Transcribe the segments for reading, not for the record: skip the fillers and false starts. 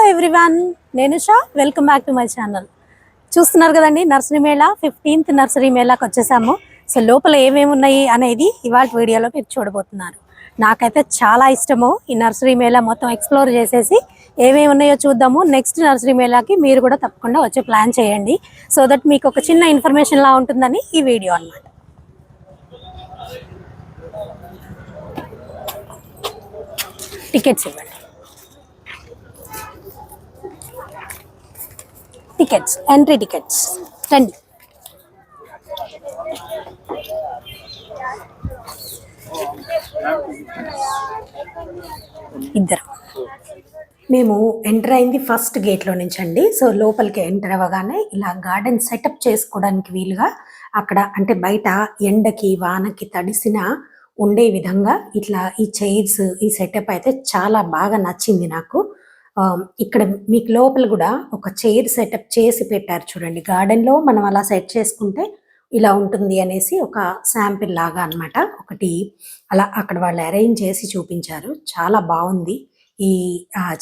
Hello everyone, నేను Shah. Welcome back to my channel. చూస్తున్నారు కదండి, నర్సరీ మేళా 15th నర్సరీ మేళాకి వచ్చేసాము. సో లోపల ఏమేమి ఉన్నాయి అనేది ఇవాళ వీడియోలో మీరు చూడబోతున్నారు. నాకైతే చాలా ఇష్టము ఈ నర్సరీ మేళా మొత్తం ఎక్స్ప్లోర్ చేసేసి ఏమేమి ఉన్నాయో చూద్దాము. నెక్స్ట్ నర్సరీ మేళాకి మీరు కూడా తప్పకుండా వచ్చే ప్లాన్ చేయండి, సో దట్ మీకు ఒక చిన్న ఇన్ఫర్మేషన్ లా ఉంటుందని ఈ వీడియో అన్నమాట. టికెట్స్ ఇవ్వండి. టికెట్స్, ఎంట్రీ టికెట్స్ రండి. ఇద్దరు మేము ఎంటర్ అయింది ఫస్ట్ గేట్లో నుంచి అండి. సో లోపలికి ఎంటర్ అవ్వగానే ఇలా గార్డెన్ సెటప్ చేసుకోవడానికి వీలుగా అక్కడ అంటే బయట ఎండకి వానకి తడిసిన ఉండే విధంగా ఇట్లా ఈ చైర్స్ ఈ సెటప్ అయితే చాలా బాగా నచ్చింది నాకు. ఇక్కడ మీకు లోపల కూడా ఒక చైర్ సెటప్ చేసి పెట్టారు చూడండి. గార్డెన్లో మనం అలా సెట్ చేసుకుంటే ఇలా ఉంటుంది అనేసి ఒక శాంపిల్ లాగా అనమాట. ఒకటి అలా అక్కడ వాళ్ళు అరేంజ్ చేసి చూపించారు, చాలా బాగుంది. ఈ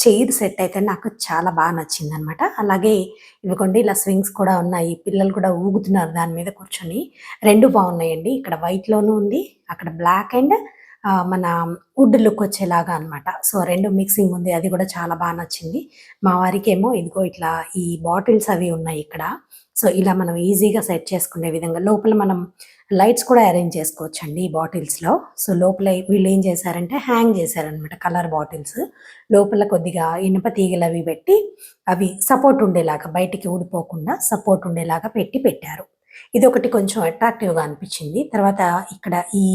చైర్ సెట్ అయితే నాకు చాలా బాగా నచ్చింది అనమాట. అలాగే ఇవ్వకండి ఇలా స్వింగ్స్ కూడా ఉన్నాయి, పిల్లలు కూడా ఊగుతున్నారు దాని మీద కూర్చొని. రెండు బాగున్నాయండి. ఇక్కడ వైట్లోనూ ఉంది, అక్కడ బ్లాక్ అండ్ మన వుడ్ లుక్ వచ్చేలాగా అనమాట. సో రెండు మిక్సింగ్ ఉంది, అది కూడా చాలా బాగా నచ్చింది. మా వారికి ఏమో ఇదిగో ఇట్లా ఈ బాటిల్స్ అవి ఉన్నాయి ఇక్కడ. సో ఇలా మనం ఈజీగా సెట్ చేసుకునే విధంగా లోపల మనం లైట్స్ కూడా అరేంజ్ చేసుకోవచ్చండి ఈ బాటిల్స్లో. సో లోపల వీళ్ళు ఏం చేశారంటే హ్యాంగ్ చేశారనమాట కలర్ బాటిల్స్. లోపల కొద్దిగా ఇనుప తీగలు అవి పెట్టి అవి సపోర్ట్ ఉండేలాగా, బయటికి ఊడిపోకుండా సపోర్ట్ ఉండేలాగా పెట్టారు. ఇది ఒకటి కొంచెం అట్రాక్టివ్గా అనిపించింది. తర్వాత ఇక్కడ ఈ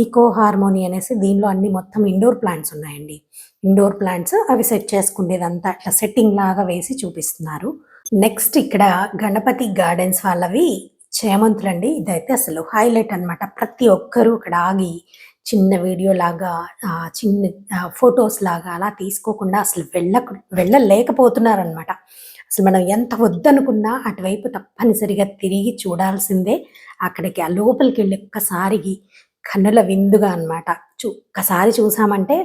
ఈకో హార్మోని అనేసి దీనిలో అన్ని మొత్తం ఇండోర్ ప్లాంట్స్ ఉన్నాయండి. ఇండోర్ ప్లాంట్స్ అవి సెట్ చేసుకునేదంతా అట్లా సెట్టింగ్ లాగా వేసి చూపిస్తున్నారు. నెక్స్ట్ ఇక్కడ గణపతి గార్డెన్స్ వాళ్ళవి చేమంతులు అండి. ఇదైతే అసలు హైలైట్ అనమాట. ప్రతి ఒక్కరూ ఇక్కడ ఆగి చిన్న వీడియో లాగా చిన్న ఫొటోస్ లాగా అలా తీసుకోకుండా అసలు వెళ్ళలేకపోతున్నారనమాట. అసలు మనం ఎంత వద్దనుకున్నా అటువైపు తప్పనిసరిగా తిరిగి చూడాల్సిందే. అక్కడికి ఆ లోపలికి వెళ్ళి ఒక్కసారికి కన్నుల విందుగా అనమాట. ఒక్కసారి చూసామంటే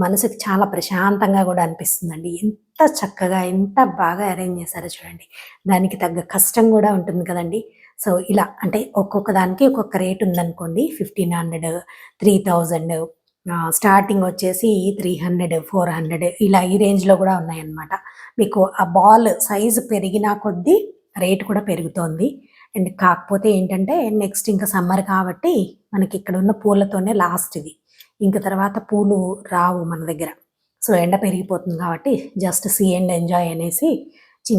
మనసుకి చాలా ప్రశాంతంగా కూడా అనిపిస్తుందండి. ఎంత చక్కగా ఎంత బాగా అరేంజ్ చేశారో చూడండి. దానికి తగ్గ కష్టం కూడా ఉంటుంది కదండి. సో ఇలా అంటే ఒక్కొక్క దానికి ఒక్కొక్క రేట్ ఉందనుకోండి. 1500, 3000, స్టార్టింగ్ వచ్చేసి 300, 400 ఇలా ఈ రేంజ్లో కూడా ఉన్నాయన్నమాట. మీకు ఆ బాల్ సైజు పెరిగినా కొద్దీ రేట్ కూడా పెరుగుతోంది. అండ్ కాకపోతే ఏంటంటే నెక్స్ట్ ఇంకా సమ్మర్ కాబట్టి మనకి ఇక్కడ ఉన్న పూలతోనే లాస్ట్ ఇది. ఇంకా తర్వాత పూలు రావు మన దగ్గర. సో ఎండ పెరిగిపోతుంది కాబట్టి జస్ట్ సీ అండ్ ఎంజాయ్ అనేసి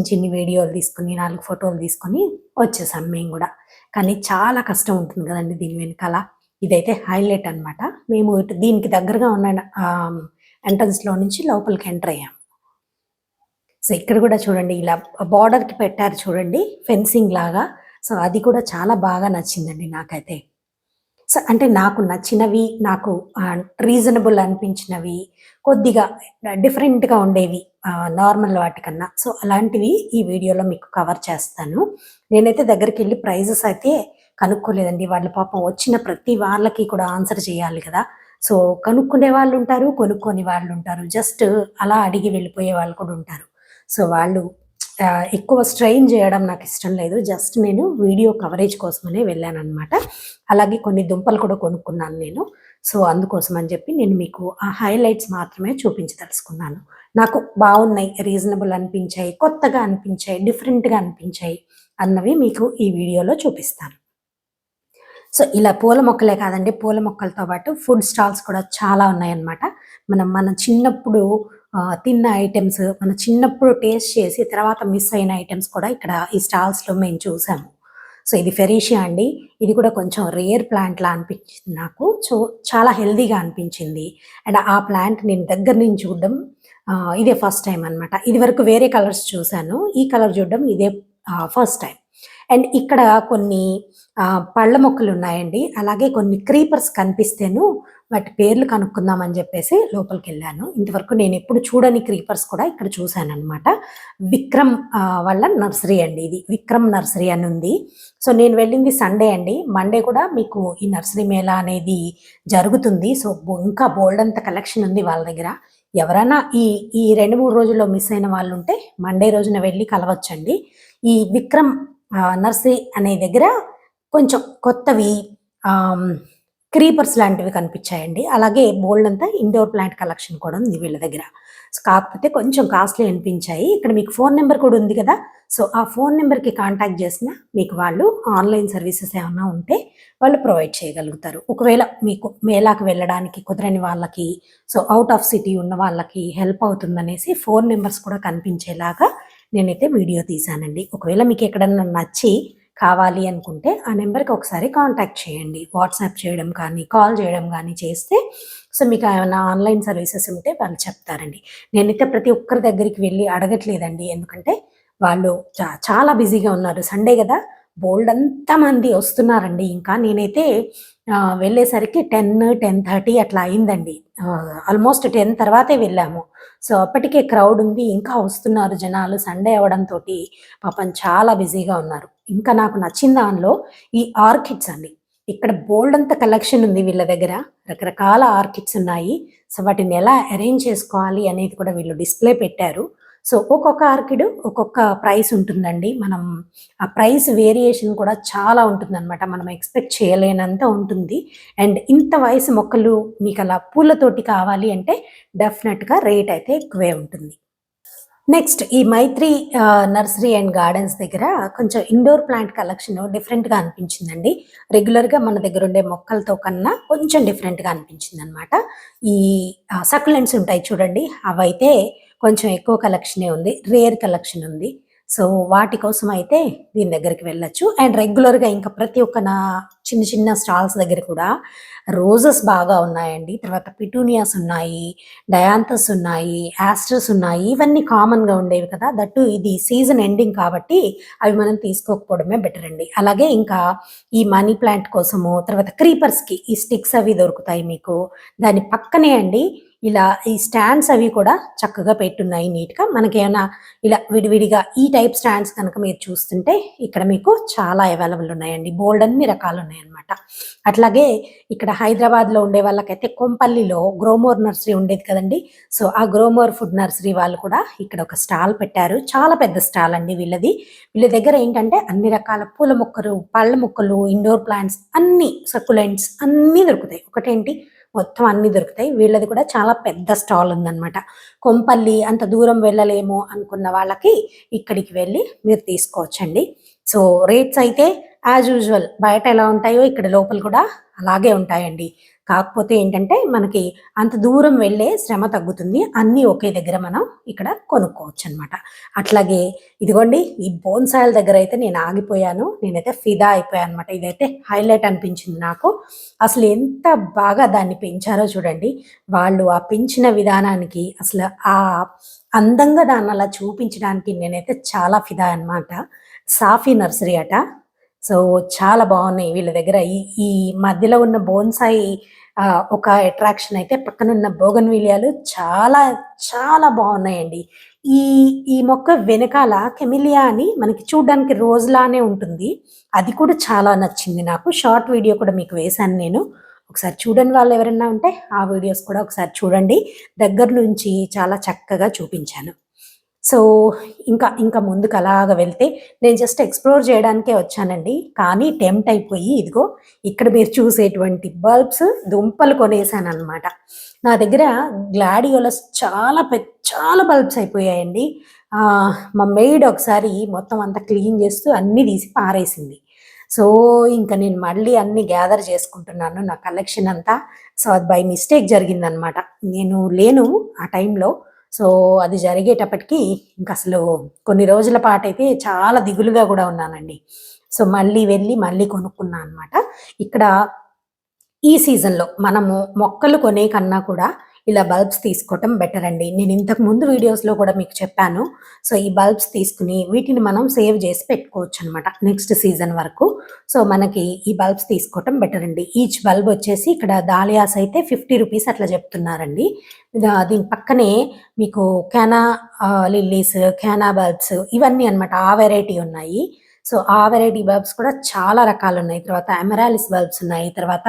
చిన్ని వీడియోలు తీసుకుని 4 ఫోటోలు తీసుకొని వచ్చేసాం మేము కూడా. కానీ చాలా కష్టం ఉంటుంది కదండి దీని వెనకాల. ఇదైతే హైలైట్ అనమాట. మేము ఇటు దీనికి దగ్గరగా ఉన్న ఎంట్రన్స్లో నుంచి లోపలికి ఎంటర్ అయ్యాము. సో ఇక్కడ కూడా చూడండి ఇలా బార్డర్కి పెట్టారు చూడండి, ఫెన్సింగ్ లాగా. సో అది కూడా చాలా బాగా నచ్చిందండి నాకైతే. సో అంటే నాకు నచ్చినవి, నాకు రీజనబుల్ అనిపించినవి, కొద్దిగా డిఫరెంట్గా ఉండేవి నార్మల్ వాటికన్నా. సో అలాంటివి ఈ వీడియోలో మీకు కవర్ చేస్తాను. నేనైతే దగ్గరికి వెళ్ళి ప్రైజెస్ అయితే కనుక్కోలేదండి. వాళ్ళు పాపం వచ్చిన ప్రతి వాళ్ళకి కూడా ఆన్సర్ చేయాలి కదా. సో కనుక్కునే వాళ్ళు ఉంటారు, కొనుక్కొని వాళ్ళు ఉంటారు, జస్ట్ అలా అడిగి వెళ్ళిపోయే వాళ్ళు కూడా ఉంటారు. సో వాళ్ళు ఎక్కువ స్ట్రెయిన్ చేయడం నాకు ఇష్టం లేదు. జస్ట్ నేను వీడియో కవరేజ్ కోసమనే వెళ్ళాను అనమాట. అలాగే కొన్ని దుంపలు కూడా కొనుక్కున్నాను నేను. సో అందుకోసం అని చెప్పి నేను మీకు ఆ హైలైట్స్ మాత్రమే చూపించదలుచుకున్నాను. నాకు బాగున్నాయి, రీజనబుల్ అనిపించాయి, కొత్తగా అనిపించాయి, డిఫరెంట్గా అనిపించాయి అన్నవి మీకు ఈ వీడియోలో చూపిస్తాను. సో ఇలా పూల మొక్కలే కాదండి, పూల మొక్కలతో పాటు ఫుడ్ స్టాల్స్ కూడా చాలా ఉన్నాయన్నమాట. మన చిన్నప్పుడు తిన్న ఐటమ్స్, మన చిన్నప్పుడు టేస్ట్ చేసి తర్వాత మిస్ అయిన ఐటమ్స్ కూడా ఇక్కడ ఈ స్టాల్స్లో మేము చూసాము. సో ఇది ఫెరీషియా అండి. ఇది కూడా కొంచెం రేర్ ప్లాంట్ లా అనిపించింది నాకు. సో చాలా హెల్దీగా అనిపించింది. అండ్ ఆ ప్లాంట్ నేను దగ్గర నుంచి చూడడం ఇదే ఫస్ట్ టైం అనమాట. ఇది వరకు వేరే కలర్స్ చూశాను, ఈ కలర్ చూడడం ఇదే ఫస్ట్ టైం. అండ్ ఇక్కడ కొన్ని పళ్ళ మొక్కలు ఉన్నాయండి. అలాగే కొన్ని క్రీపర్స్ కనిపిస్తేను వాటి పేర్లు కనుక్కుందామని చెప్పేసి లోపలికి వెళ్ళాను. ఇంతవరకు నేను ఎప్పుడు చూడని క్రీపర్స్ కూడా ఇక్కడ చూశాను అనమాట. విక్రమ్ వాళ్ళ నర్సరీ అండి ఇది. విక్రమ్ నర్సరీ అని ఉంది. సో నేను వెళ్ళింది సండే అండి. మండే కూడా మీకు ఈ నర్సరీ మేళా అనేది జరుగుతుంది. సో ఇంకా బోల్డ్ అంత కలెక్షన్ ఉంది వాళ్ళ దగ్గర. ఎవరైనా ఈ ఈ 2, 3 రోజుల్లో మిస్ అయిన వాళ్ళుంటే మండే రోజున వెళ్లి కలవచ్చండి. ఈ విక్రమ్ నర్సరీ అనే దగ్గర కొంచెం కొత్తవి ఆహ్, క్రీపర్స్ లాంటివి కనిపించాయండి. అలాగే బోలెడంత ఇండోర్ ప్లాంట్ కలెక్షన్ కూడా ఉంది వీళ్ళ దగ్గర. కాకపోతే కొంచెం కాస్ట్‌లీ అనిపించాయి. ఇక్కడ మీకు ఫోను నంబర్ కూడా ఉంది కదా! సో, ఆ ఫోను నంబర్‌కి కాంటాక్ట్ చేసినా మీకు వాళ్ళు ఆన్‌లైన్ సర్వీసెస్ ఏమన్నా ఉంటే వాళ్ళు ప్రొవైడ్ చేయగలుగుతారు. ఒకవేళ మీకు మేళాకి వెళ్ళడానికి కుదరని వాళ్ళకి, సో, ఔట్ ఆఫ్ సిటీ ఉన్న వాళ్ళకి హెల్ప్ అవుతుందనేసి ఫోను నంబర్స్ కూడా కనిపించేలాగా నేనైతే వీడియో తీశానండి. ఒకవేళ మీకెక్కడన్నా నచ్చి కావాలి అనుకుంటే ఆ నెంబర్‌కి ఒకసారి కాంటాక్ట్ చేయండి. వాట్సాప్ చేయడం కానీ, కాల్ చేయడం గానీ చేస్తే సో, మీకు ఏమన్నా ఆన్‌లైన్ సర్వీసెస్ ఉంటే వాళ్ళు చెప్తారండి. నేనైతే ప్రతి ఒక్కరి దగ్గరికి వెళ్లి అడగట్లేదండి. ఎందుకంటే వాళ్ళు చాలా బిజీగా ఉన్నారు. సండే గదా! బోలెడంత మంది వస్తున్నారండి. ఇంకా నేనైతే వెళ్ళేసరికి 10, 10:30 అట్లా అయిందండి. ఆల్మోస్ట్ 10 తర్వాతే వెళ్ళాము. సో, అప్పటికే క్రౌడ్ ఉంది. ఇంకా వస్తున్నారు జనాలు. సండే అవ్వడంతోటి పాపం చాలా బిజీగా ఉన్నారు. ఇంకా నాకు నచ్చిన దానిలో ఈ ఆర్కిడ్స్ అండి. ఇక్కడ బోలెడంత కలెక్షన్ ఉంది వీళ్ళ దగ్గర. రకరకాల ఆర్కిడ్స్ ఉన్నాయి. సో, వాటిని ఎలా అరేంజ్ చేసుకోవాలి అనేది కూడా వీళ్ళు డిస్‌ప్లే పెట్టారు. సో, ఒక్కొక్క ఆర్కిడ్ ఒక్కొక్క ప్రైస్ ఉంటుందండి. మనం ఆ ప్రైస్ వేరియేషన్ కూడా చాలా ఉంటుందనమాట. మనం ఎక్స్‌పెక్ట్ చేయలేనంత ఉంటుంది. అండ్ ఇంత వయసు మొక్కలు మీకలా పూలతోటి కావాలి అంటే డెఫినెట్‌గా రేట్ అయితే ఎక్కువే ఉంటుంది. నెక్స్ట్ ఈ మైత్రి నర్సరీ అండ్ గార్డెన్స్ దగ్గర కొంచెం ఇండోర్ ప్లాంట్ కలెక్షన్ డిఫరెంట్‌గా అనిపించిందండి. రెగ్యులర్‌గా మన దగ్గరుండే మొక్కలతో కన్నా కొంచెం డిఫరెంట్‌గా అనిపించిందనమాట. ఈ సక్యులెంట్స్ ఉంటాయి చూడండి, అవైతే కొంచెం ఎక్కువ కలెక్షనే ఉంది. రేర్ కలెక్షన్ ఉంది. సో, వాటి కోసం అయితే దీని దగ్గరికి వెళ్ళొచ్చు. అండ్ రెగ్యులర్‌గా ఇంకా ప్రతి ఒక్క చిన్న చిన్న స్టాల్స్ దగ్గర కూడా రోజెస్ బాగా ఉన్నాయండి. తర్వాత పిటూనియాస్ ఉన్నాయి. డయాంథస్ ఉన్నాయి, యాస్టర్స్ ఉన్నాయి. ఇవన్నీ కామన్‌గా ఉండేవి కదా! దట్టు ఇది సీజన్ ఎండింగ్ కాబట్టి అవి మనం తీసుకోకపోవడమే బెటర్ అండి. అలాగే ఇంకా ఈ మనీ ప్లాంట్ కోసము, తర్వాత క్రీపర్స్‌కి ఈ స్టిక్స్ అవి దొరుకుతాయి మీకు. దాని పక్కనే అండి ఇలా ఈ స్టాండ్స్ అవి కూడా చక్కగా పెట్టున్నాయి నీట్‌గా. మనకేమైనా ఇలా విడివిడిగా ఈ టైప్ స్టాండ్స్ కనుక మీరు చూస్తుంటే ఇక్కడ మీకు చాలా అవైలబుల్ ఉన్నాయండి. బోలెడన్ని రకాలున్నాయన్నమాట. అట్లాగే ఇక్కడ హైదరాబాద్‌లో ఉండే వాళ్ళకైతే కొంపల్లిలో గ్రోమోర్ నర్సరీ ఉండేది కదండీ! సో, ఆ గ్రోమోర్ ఫుడ్ నర్సరీ వాళ్ళు కూడా ఇక్కడ ఒక స్టాల్ పెట్టారు. చాలా పెద్ద స్టాల్ అండి వీళ్ళది. వీళ్ళ దగ్గర ఏంటంటే అన్ని రకాల పూల మొక్కలు, పళ్ళ మొక్కలు, ఇండోర్ ప్లాంట్స్ అన్నీ సక్యులెంట్స్ అన్నీ దొరుకుతాయి. ఒకటేంటి మొత్తం అన్నీ దొరుకుతాయి. వీళ్ళది కూడా చాలా పెద్ద స్టాల్ ఉందనమాట. కొంపల్లి అంత దూరం వెళ్ళలేము అనుకున్న వాళ్ళకి ఇక్కడికి వెళ్ళి మీరు తీసుకోవచ్చండి. సో, రేట్స్ అయితే యాజ్ యూజువల్ బయట ఎలా ఉంటాయో ఇక్కడ లోపల కూడా అలాగే ఉంటాయండి. కాకపోతే ఏంటంటే మనకి అంత దూరం వెళ్ళే శ్రమ తగ్గుతుంది. అన్నీ ఒకే దగ్గర మనం ఇక్కడ కొనుక్కోవచ్చనమాట. అట్లాగే ఇదిగోండి ఈ బోన్సాయిల దగ్గరైతే నేను ఆగిపోయాను. నేనైతే ఫిదా అయిపోయాననమాట. ఇదైతే హైలైట్ అనిపించింది నాకు. అసలు ఎంత బాగా దాన్ని పెంచారో చూడండి. వాళ్ళు ఆ పెంచిన విధానానికి అసలు అందంగా దాన్నలా చూపించడానికి నేనైతే చాలా ఫిదా అనమాట. సాఫీ నర్సరీ అట. సో, చాలా బావున్నాయి వీళ్ళ దగ్గర. ఈ ఈ మధ్యలో ఉన్న బోన్సాయి ఒక అట్రాక్షన్ అయితే పక్కనున్న బోగన్‌విలియాలు చాలా, చాలా బావున్నాయండి. ఈ ఈ మొక్క వెనకాల కెమిలియా అని మనకి చూడ్డానికి రోజ్‌లానే ఉంటుంది. అది కూడా చాలా నచ్చింది నాకు. షార్ట్ వీడియో కూడా మీకు వేశాను నేను. ఒకసారి చూడని వాళ్ళెవరన్నా ఉంటే ఆ వీడియోస్ కూడా ఒకసారి చూడండి. దగ్గర నుంచి చాలా చక్కగా చూపించాను. సో, ఇంకా ముందుకలాగా వెళ్తే నేను జస్ట్ ఎక్స్‌ప్లోర్ చేయడానికే వచ్చానండి. కానీ టెంప్ట్ అయిపోయి ఇదిగో ఇక్కడ మీరు చూసేటువంటి బల్బ్స్ దుంపలు కొనేసాననమాట. నా దగ్గర గ్లాడియోలస్ చాలా బల్బ్స్ అయిపోయాయండి. మా మెయిడ్ ఒకసారి మొత్తం అంతా క్లీన్ చేస్తూ అన్నీ తీసి పారేసింది. సో, ఇంక నేను మళ్ళీ అన్నీ గ్యాదర్ చేసుకుంటున్నాను నా కలెక్షన్ అంతా. సో, అది బై మిస్టేక్ జరిగిందనమాట. నేను లేను ఆ టైంలో. సో, అది జరిగేటప్పటికి ఇంకసలు కొన్ని రోజుల పాటైతే చాలా దిగులుగా గూడా ఉన్నానండి. సో, మళ్ళీ వెళ్ళి మళ్ళీ కొనుక్కున్నా అనమాట. ఇక్కడ ఈ సీజన్‌లో మనము మొక్కలు కొనే కన్నా కూడా ఇలా బల్బ్స్ తీసుకోవటం బెటర్ అండి. నేను ఇంతకు ముందు వీడియోస్‌లో కూడా మీకు చెప్పాను. సో, ఈ బల్బ్స్ తీసుకొని వీటిని మనం సేవ్ చేసి పెట్టుకోవచ్చనమాట నెక్స్ట్ సీజన్ వరకు. సో, మనకి ఈ బల్బ్స్ తీసుకోవటం బెటర్ అండి. ఈచ్ బల్బ్ వచ్చేసి ఇక్కడ దాలియాస్ అయితే రూ. 50 అట్లా చెప్తున్నారండి. దీని పక్కనే మీకు లిల్లీస్, బల్బ్స్ ఇవన్నీ అనమాట. ఆ వెరైటీ ఉన్నాయి. సో, ఆ వెరైటీ బల్బ్స్ కూడా చాలా రకాలున్నాయి. తర్వాత అమెరాలిస్ బల్బ్స్ ఉన్నాయి. తర్వాత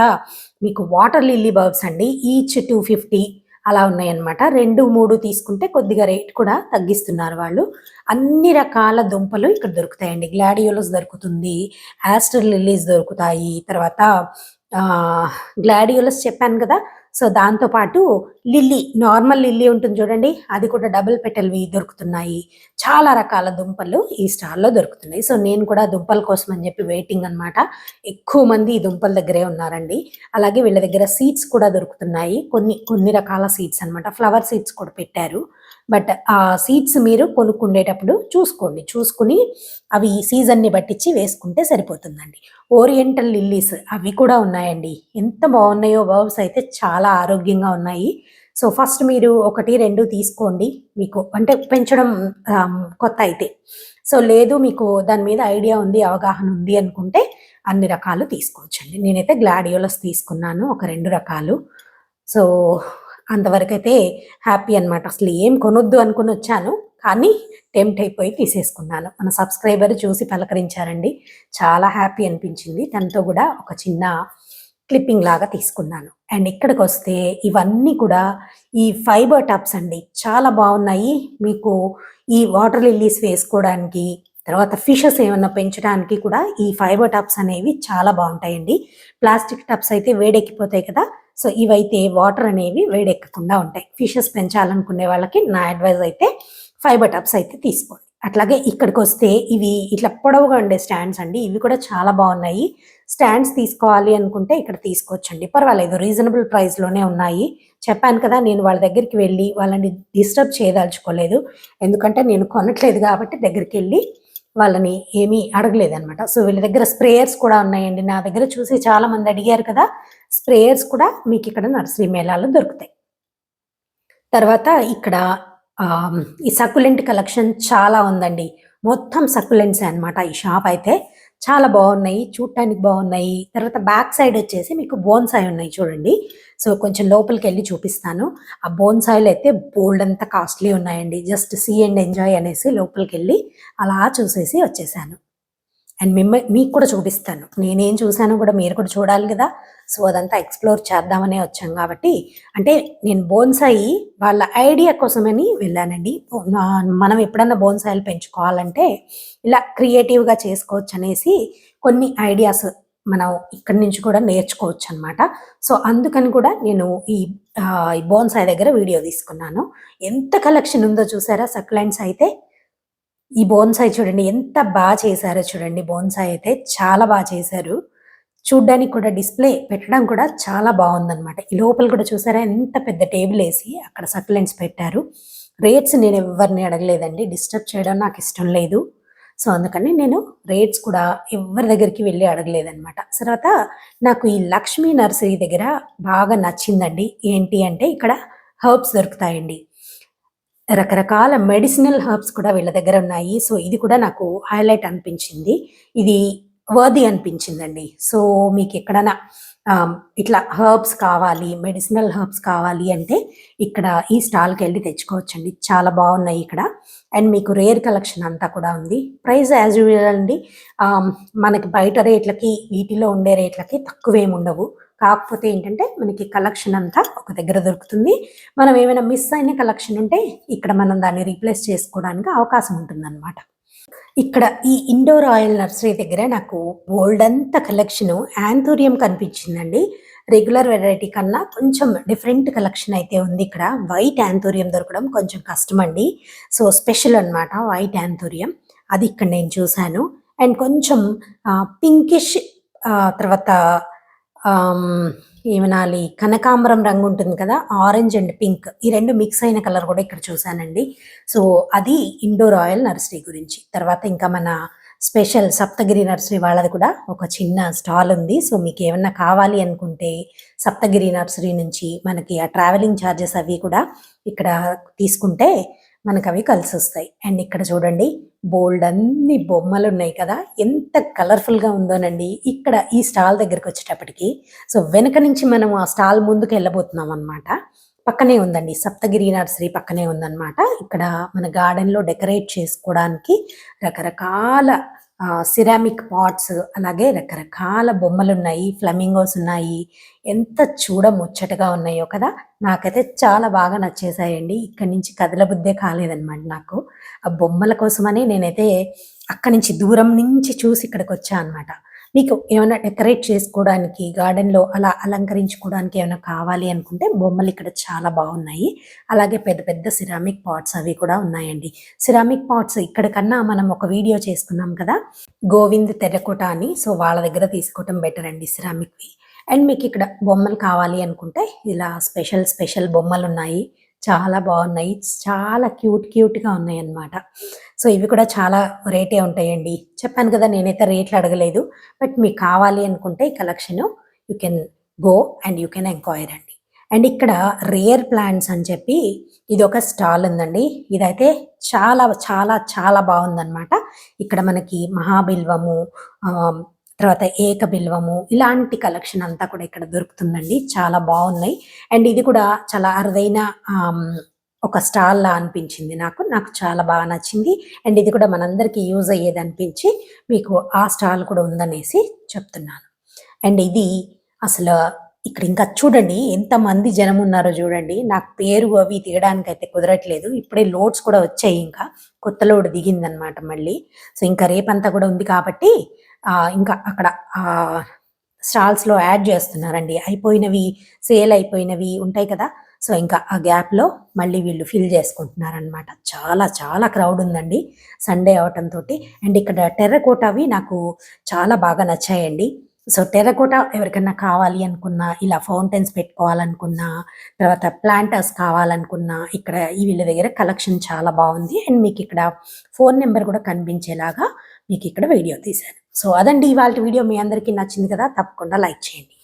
మీకు వాటర్ లిల్లీ బల్బ్స్ అండి. ఈచ్ 250 అలా ఉన్నాయన్నమాట. 2, 3 తీసుకుంటే కొద్దిగా రేట్ కూడా తగ్గిస్తున్నారు వాళ్ళు. అన్ని రకాల దుంపలు ఇక్కడ దొరుకుతాయండి. గ్లాడియోలస్ దొరుకుతుంది, ఆస్టర్ లిల్లీస్ దొరుకుతాయి. తర్వాత గ్లాడియోలస్ చెప్పాను కదా! సో, దాంతో పాటు లిల్లీ, నార్మల్ లిల్లీ ఉంటుంది చూడండి, అది కూడా డబుల్ పెటల్‌వి దొరుకుతున్నాయి. చాలా రకాల దుంపలు ఈ స్టాల్‌లో దొరుకుతున్నాయి. సో, నేను కూడా దుంపల కోసం అని చెప్పి వెయిటింగ్ అనమాట. ఎక్కువ మంది ఈ దుంపల దగ్గరే ఉన్నారండి. అలాగే వీళ్ళ దగ్గర సీడ్స్ కూడా దొరుకుతున్నాయి. కొన్ని రకాల సీడ్స్ అనమాట. ఫ్లవర్ సీడ్స్ కూడా పెట్టారు. బట్ ఆ సీడ్స్ మీరు కొనుక్కుండేటప్పుడు చూసుకోండి. చూసుకొని అవి సీజన్‌ని బట్టిచ్చి వేసుకుంటే సరిపోతుందండి. ఓరియంటల్ లిల్లీస్ అవి కూడా ఉన్నాయండి. ఎంత బాగున్నాయో! బర్బ్స్ అయితే చాలా ఆరోగ్యంగా ఉన్నాయి. సో, ఫస్ట్ మీరు 1, 2 తీసుకోండి. మీకు అంటే పెంచడం కొత్త అయితే. సో, లేదు మీకు దాని మీద ఐడియా ఉంది, అవగాహన ఉంది అనుకుంటే అన్ని రకాలు తీసుకోవచ్చండి. నేనైతే గ్లాడియోలస్ తీసుకున్నాను ఒక 2 రకాలు. సో, అంతవరకైతే హ్యాపీ అనమాట. అసలు ఏం కొనొద్దు అనుకునొచ్చాను. కానీ టెంప్ట్ అయిపోయి తీసేసుకున్నాను. మన సబ్స్క్రైబర్ చూసి పలకరించారండి. చాలా హ్యాపీ అనిపించింది. తనతో గూడా ఒక చిన్న క్లిప్పింగ్ లాగా తీసుకున్నాను. అండ్ ఇక్కడికొస్తే ఇవన్నీ కూడా ఈ ఫైబర్ టబ్స్ అండి. చాలా బావున్నాయి. మీకు ఈ వాటర్ లిల్లీస్ వేసుకోవడానికి, తర్వాత ఫిషెస్ ఏమన్నా పెంచడానికి కూడా ఈ ఫైబర్ టబ్స్ అనేవి చాలా బావుంటాయండి. ప్లాస్టిక్ టబ్స్ అయితే వేడెక్కిపోతాయి కదా! సో, ఇవైతే వాటర్ అనేవి వేడెక్కకుండా ఉంటాయి. ఫిషెస్ పెంచాలనుకునే వాళ్ళకి నా అడ్వైజ్ అయితే ఫైబర్ టబ్స్ అయితే తీసుకోండి. అట్లాగే ఇక్కడికొస్తే ఇవి ఇట్లా పొడవుగా ఉండే స్టాండ్స్ అండి. ఇవి కూడా చాలా బావున్నాయి. స్టాండ్స్ తీసుకోవాలి అనుకుంటే ఇక్కడ తీసుకోవచ్చండి. పర్వాలేదు, రీజనబుల్ ప్రైస్‌లోనే ఉన్నాయి. చెప్పాను కదా! నేను వాళ్ళ దగ్గరికి వెళ్ళి వాళ్ళని డిస్టర్బ్ చేయదలుచుకోలేదు. ఎందుకంటే నేను కొనట్లేదు కాబట్టి దగ్గరికెళ్ళి వాళ్ళని ఏమీ అడగలేదనమాట. సో, వీళ్ళ దగ్గర స్ప్రేయర్స్ కూడా ఉన్నాయండి. నా దగ్గర చూసి చాలామంది అడిగారు కదా! స్ప్రేయర్స్ కూడా మీకిక్కడ నర్సరీ మేళాలో దొరుకుతాయి. తర్వాత ఇక్కడ ఈ సక్యులెంట్ కలెక్షన్ చాలా ఉందండి. మొత్తం సక్యులెంట్సే అనమాట ఈ షాప్ అయితే. చాలా బావున్నాయి. చూడటానికి బావున్నాయి. తర్వాత బ్యాక్ సైడ్ వచ్చేసి మీకు బోన్సాయ్ ఉన్నాయి చూడండి. సో, కొంచెం లోపలికెళ్ళి చూపిస్తాను. ఆ బోన్సాయ్‌లు అయితే బోలెడంత కాస్ట్‌లీ ఉన్నాయండి. జస్ట్ సీ అండ్ ఎంజాయ్ అనేసి లోపలికెళ్ళి అలా చూసేసి వచ్చేసాను. అండ్ మీకు కూడా చూపిస్తాను. నేనేం చూసానో కూడా మీరు కూడా చూడాలి గదా! సో, అదంతా ఎక్స్‌ప్లోర్ చేద్దామనే వచ్చాం గాబట్టి, అంటే నేను బోన్సాయి వాళ్ళ ఐడియా కోసమని వెళ్ళానండి. మనం ఎప్పుడన్నా బోన్సాయిలు పెంచుకోవాలంటే ఇలా క్రియేటివ్‌గా చేసుకోవచ్చనేసి కొన్ని ఐడియాస్ మనం ఇక్కడి నుంచి కూడా నేర్చుకోవచ్చనమాట. సో, అందుకని కూడా నేను ఈ బోన్సాయి దగ్గర వీడియో తీసుకున్నాను. ఎంత కలెక్షన్ ఉందో చూసారా సక్యులెంట్స్ అయితే. ఈ బోన్సాయి చూడండి ఎంత చేశారో చూడండి. బోన్సాయి అయితే చాలా చేశారు. చూడ్డానికి కూడా డిస్‌ప్లే పెట్టడం కూడా చాలా బావుందనమాట. ఈ లోపల కూడా చూసారా ఎంత పెద్ద టేబులేసి అక్కడ సక్యులెంట్స్ పెట్టారు. రేట్స్ నేనెవ్వరిని అడగలేదండి. డిస్టర్బ్ చేయడం నాకిష్టం లేదు. సో, అందుకని నేను రేట్స్ కూడా ఎవ్వరి దగ్గరికి వెళ్లి అడగలేదనమాట. తర్వాత నాకు ఈ లక్ష్మీ నర్సరీ దగ్గర బాగా నచ్చిందండి. ఏంటి అంటే ఇక్కడ హెర్బ్స్ దొరుకుతాయండి. రకరకాల మెడిసినల్ హెర్బ్స్ కూడా వీళ్ళ దగ్గర ఉన్నాయి. సో, ఇది కూడా నాకు హైలైట్ అనిపించింది. ఇది వర్తీ అనిపించిందండి. సో, మీకెక్కడన్నా ఇట్లా హెర్బ్స్ కావాలి, మెడిసినల్ హెర్బ్స్ కావాలి అంటే ఇక్కడ ఈ స్టాల్‌కెళ్ళి తెచ్చుకోవచ్చండి. చాలా బావున్నాయి ఇక్కడ. అండ్ మీకు రేర్ కలెక్షన్ అంతా కూడా ఉంది. ప్రైస్ యాజ్ యూజువల్ అండి. మనకి బయట రేట్లకి, వీటిలో ఉండే రేట్లకి తక్కువేముండవు. కాకపోతే ఏంటంటే మనకి కలెక్షన్ అంతా ఒక దగ్గర దొరుకుతుంది. మనం ఏమైనా మిస్ అయిన కలెక్షన్ ఉంటే ఇక్కడ మనం దాన్ని రీప్లేస్ చేసుకోవడానికి అవకాశం ఉంటుందన్నమాట. ఇక్కడ ఈ ఇండోర్ ఆయిల్ నర్సరీ దగ్గర నాకు బోలెడంత కలెక్షను యాంథూరియం కనిపించిందండి. రెగ్యులర్ వెరైటీ కన్నా కొంచెం డిఫరెంట్ కలెక్షన్ అయితే ఉంది ఇక్కడ. వైట్ యాంథూరియం దొరకడం కొంచెం కష్టమండి. సో, స్పెషల్ అనమాట వైట్ యాంథూరియం. అది ఇక్కడ నేను చూసాను. అండ్ కొంచెం పింకిష్ తర్వాత ఏమనాలి, కనకాంబరం రంగు ఉంటుంది కదా! ఆరెంజ్ అండ్ పింక్ ఈ 2 మిక్స్ అయిన కలర్ కూడా ఇక్కడ చూసానండి. సో, అది ఇండోర్ ఆయిల్ నర్సరీ గురించి. తర్వాత ఇంకా మన స్పెషల్ సప్తగిరి నర్సరీ వాళ్ళది కూడా ఒక చిన్న స్టాల్ ఉంది. సో, మీకేమన్నా కావాలి అనుకుంటే సప్తగిరి నర్సరీ నుంచి మనకి ఆ ట్రావెలింగ్ చార్జెస్ అవి కూడా ఇక్కడ తీసుకుంటే మనకవి కలిసొస్తాయి. అండ్ ఇక్కడ చూడండి బోలెడన్ని బొమ్మలున్నాయి కదా! ఎంత కలర్‌ఫుల్‌గా ఉందోనండి. ఇక్కడ ఈ స్టాల్ దగ్గరకొచ్చేటప్పటికి సో, వెనక నుంచి మనం ఆ స్టాల్ ముందుకెళ్ళబోతున్నామనమాట. పక్కనే ఉందండి. సప్తగిరి నర్సరీ పక్కనే ఉందనమాట. ఇక్కడ మన గార్డెన్‌లో డెకరేట్ చేసుకోవడానికి రకరకాల సిరామిక్ పాట్స్, అలాగే రకరకాల బొమ్మలున్నాయి. ఫ్లమింగోస్ ఉన్నాయి. ఎంత చూడముచ్చటగా ఉన్నాయో కదా! నాకైతే చాలా బాగా నచ్చేసాయండి. ఇక్కడి నుంచి కదలబుద్దే కాలేదనమాట నాకు. ఆ బొమ్మల కోసమని నేనైతే అక్కడి నుంచి దూరం నుంచి చూసి ఇక్కడికొచ్చా అనమాట. మీకు ఏమైనా డెకరేట్ చేసుకోవడానికి, గార్డెన్‌లో అలా అలంకరించుకోవడానికి ఏమైనా కావాలి అనుకుంటే బొమ్మలిక్కడ చాలా బాగున్నాయి. అలాగే పెద్ద పెద్ద సిరామిక్ పాట్స్ అవి కూడా ఉన్నాయండి. సిరామిక్ పాట్స్ ఇక్కడ కన్నా మనం ఒక వీడియో చేసుకున్నాం కదా! గోవింద్ టెర్రకోట అని. సో, వాళ్ళ దగ్గర తీసుకోవటం బెటర్ అండి సిరామిక్‌వి. అండ్ మీకిక్కడ బొమ్మలు కావాలి అనుకుంటే ఇలా స్పెషల్ స్పెషల్ బొమ్మలున్నాయి. చాలా బాగున్నాయి. చాలా క్యూట్‌గా ఉన్నాయన్నమాట. సో, ఇవి కూడా చాలా రేటే ఉంటాయండి. చెప్పాను కదా! నేనైతే రేట్లు అడగలేదు. బట్ మీకు కావాలి అనుకుంటే ఈ collection you can go and you can enquire అండి. అండ్ ఇక్కడ రేర్ ప్లాంట్స్ అని చెప్పి ఇదొక స్టాల్ ఉందండి. ఇదైతే చాలా చాలా చాలా బాగుందనమాట. ఇక్కడ మనకి మహాబిల్వము, ఆహ్, తర్వాత ఏకబిల్వము ఇలాంటి కలెక్షన్ అంతా కూడా ఇక్కడ దొరుకుతుందండి. చాలా బాగున్నాయి. అండ్ ఇది కూడా చాలా అరుదైన ఆహ్, ఒక స్టాల్‌లా అనిపించింది నాకు. నాకు చాలా బాగా నచ్చింది. అండ్ ఇది కూడా మనందరికీ యూజ్ అయ్యేదనిపించి మీకు ఆ స్టాల్ కూడా ఉందనేసి చెప్తున్నాను. అండ్ ఇది అసలు ఇక్కడ ఇంకా చూడండి ఎంతమంది జనమున్నారో జూడండి. నాకు పేరు అవి తీయడానికైతే కుదరట్లేదు. ఇప్పుడే లోడ్స్ కూడా వచ్చాయి ఇంకా. కొత్త లోడ్ దిగిందనమాట మళ్ళీ. సో, ఇంకా రేపంతా కూడా ఉంది కాబట్టి ఇంకా అక్కడ ఆహ్, స్టాల్స్‌లో యాడ్ జేస్తున్నారండి. అయిపోయినవి, సేల్ అయిపోయినవి ఉంటాయి కదా! సో, ఇంకా ఆ గ్యాప్‌లో మళ్ళీ వీళ్ళు ఫిల్ చేసుకుంటున్నారనమాట. చాలా చాలా క్రౌడ్ ఉందండి సండే అవ్వటంతోటి. అండ్ ఇక్కడ టెర్రకోటావి నాకు చాలా బాగా నచ్చాయండి. సో, టెర్రకోట ఎవరికన్నా కావాలి అనుకున్నా, ఇలా ఫౌంటైన్స్ పెట్టుకోవాలనుకున్నా, తర్వాత ప్లాంటర్స్ కావాలనుకున్నా, ఇక్కడ ఈ వీళ్ళ దగ్గర కలెక్షన్ చాలా బావుంది. అండ్ మీకిక్కడ ఫోను నంబర్ కూడా కనిపించేలాగా మీకిక్కడ వీడియో తీశాను. సో, అదండి ఇవాల్టి వీడియో. మీ అందరికీ నచ్చింది కదా! తప్పకుండా లైక్ చేయండి.